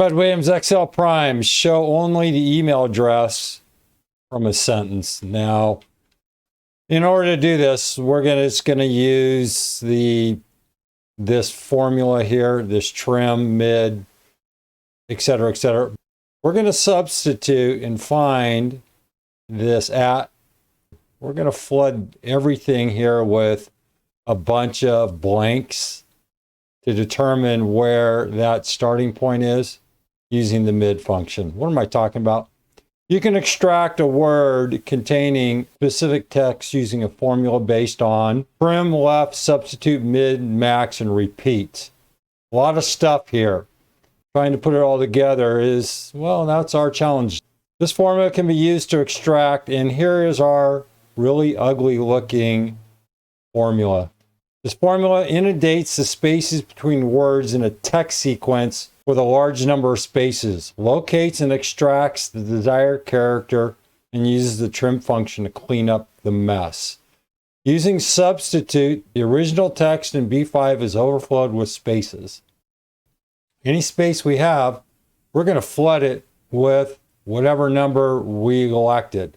Fred Williams XL Prime, show only the email address from a sentence. Now, in order to do this, we're just going to use this formula here, this trim, mid, etc., etc. We're going to substitute and find this at. We're going to flood everything here with a bunch of blanks to determine where that starting point is using the mid function. What am I talking about? You can extract a word containing specific text using a formula based on trim, left, substitute, mid, max, and repeat. A lot of stuff here. Trying to put it all together is, well, that's our challenge. This formula can be used to extract, and here is our really ugly looking formula. This formula inundates the spaces between words in a text sequence with a large number of spaces, locates and extracts the desired character, and uses the trim function to clean up the mess. Using substitute, the original text in B5 is overflowed with spaces. Any space we have, we're going to flood it with whatever number we elected.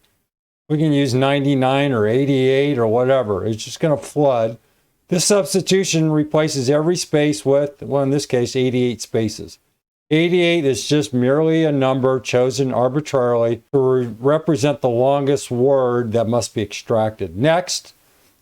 We can use 99 or 88 or whatever. It's just going to flood. This substitution replaces every space with, well, in this case, 88 spaces. 88 is just merely a number chosen arbitrarily to represent the longest word that must be extracted. Next,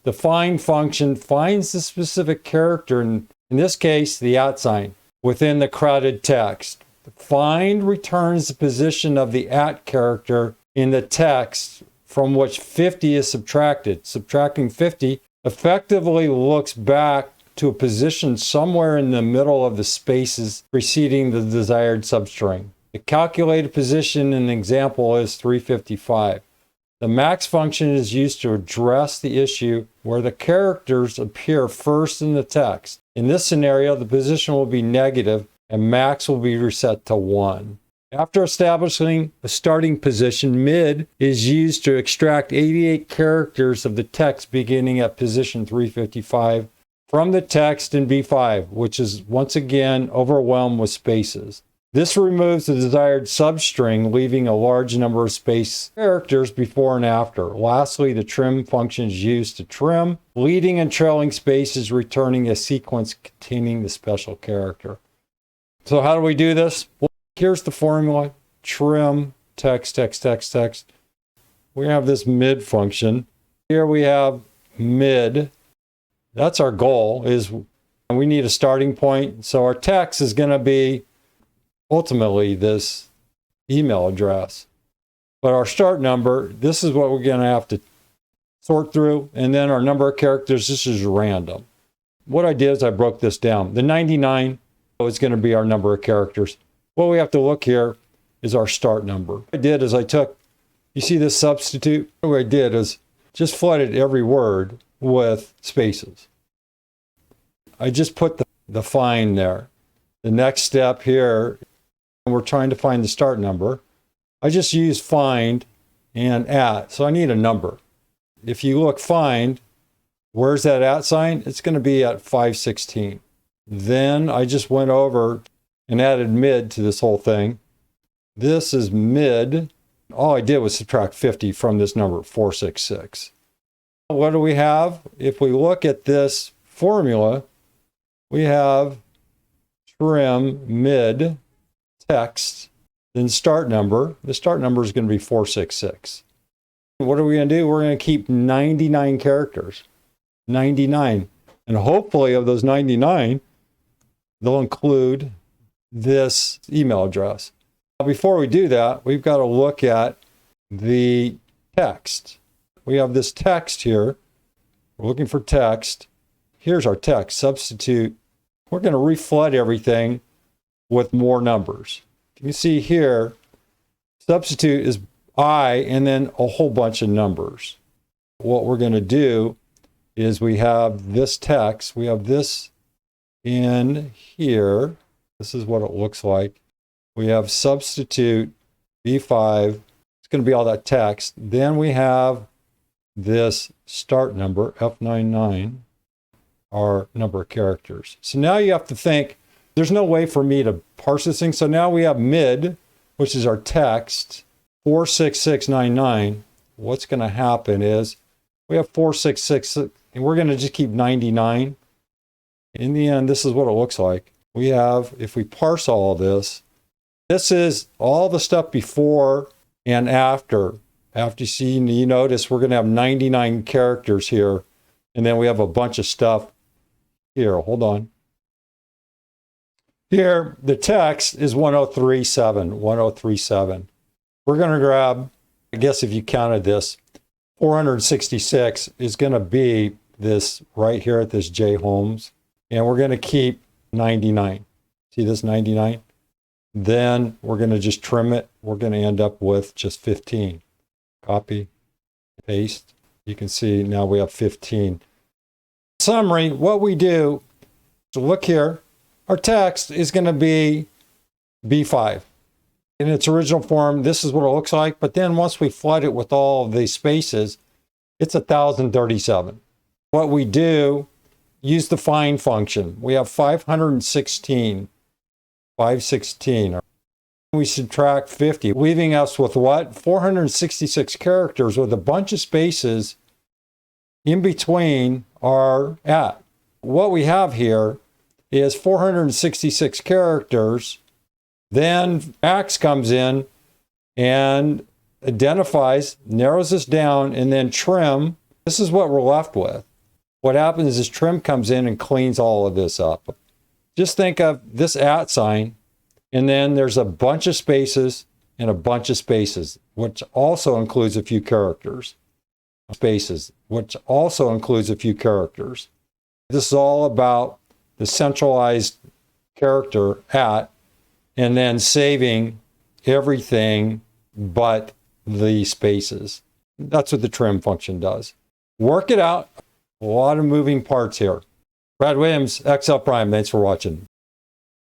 the find function finds the specific character, in this case, the @ sign, within the crowded text. The find returns the position of the @ character in the text from which 50 is subtracted. Subtracting 50 effectively looks back to a position somewhere in the middle of the spaces preceding the desired substring. The calculated position in the example is 355. The max function is used to address the issue where the characters appear first in the text. In this scenario, the position will be negative and max will be reset to 1. After establishing a starting position, mid is used to extract 88 characters of the text beginning at position 355 from the text in B5, which is once again overwhelmed with spaces. This removes the desired substring, leaving a large number of space characters before and after. Lastly, the trim function is used to trim leading and trailing spaces, returning a sequence containing the special character. So how do we do this? Well, here's the formula. Trim, text, text, text, text. We have this mid function. Here we have mid. That's our goal, is we need a starting point. So our text is going to be ultimately this email address. But our start number, this is what we're going to have to sort through. And then our number of characters, this is random. What I did is I broke this down. The 99 is going to be our number of characters. What we have to look here is our start number. What I did is I took, you see this substitute? What I did is just flooded every word with spaces. I just put the find there. The next step here, we're trying to find the start number. I just use find and @, so I need a number. If you look find, where's that @ sign? It's going to be at 516. Then I just went over and added mid to this whole thing. This is mid. All I did was subtract 50 from this number, 466. What do we have? If we look at this formula, we have trim, mid, text, then start number. The start number is going to be 466. What are we going to do? We're going to keep 99 characters. 99. And hopefully of those 99, they'll include this email address. Now, before we do that, we've got to look at the text. We have this text here. We're looking for text. Here's our text. Substitute. We're going to reflood everything with more numbers. You can see here, substitute is I and then a whole bunch of numbers. What we're going to do is we have this text. We have this in here. This is what it looks like. We have substitute B5. It's going to be all that text. Then we have this start number, F99, our number of characters. So now you have to think, there's no way for me to parse this thing. So now we have mid, which is our text, 46699. What's going to happen is we have 466, and we're going to just keep 99. In the end, this is what it looks like. We have, if we parse all of this, this is all the stuff before and after. After you notice we're going to have 99 characters here, and then we have a bunch of stuff here. Hold on. Here, the text is 1037, 1037. We're going to grab, I guess if you counted this, 466 is going to be this right here at this J Holmes. And we're going to keep 99. See this 99? Then we're going to just trim it. We're going to end up with just 15. Copy, paste. You can see now we have 15. Summary, what we do, so look here, our text is going to be B5. In its original form, this is what it looks like. But then once we flood it with all of these spaces, it's 1037. What we do, use the find function. We have 516. 516. We subtract 50, leaving us with what? 466 characters with a bunch of spaces in between our at. What we have here is 466 characters. Then Max comes in and identifies, narrows this down, and then trim. This is what we're left with. What happens is trim comes in and cleans all of this up. Just think of this at sign, and then there's a bunch of spaces and a bunch of spaces, which also includes a few characters. Spaces, which also includes a few characters. This is all about the centralized character at, and then saving everything but the spaces. That's what the trim function does. Work it out. A lot of moving parts here. Brad Williams, XL Prime. Thanks for watching.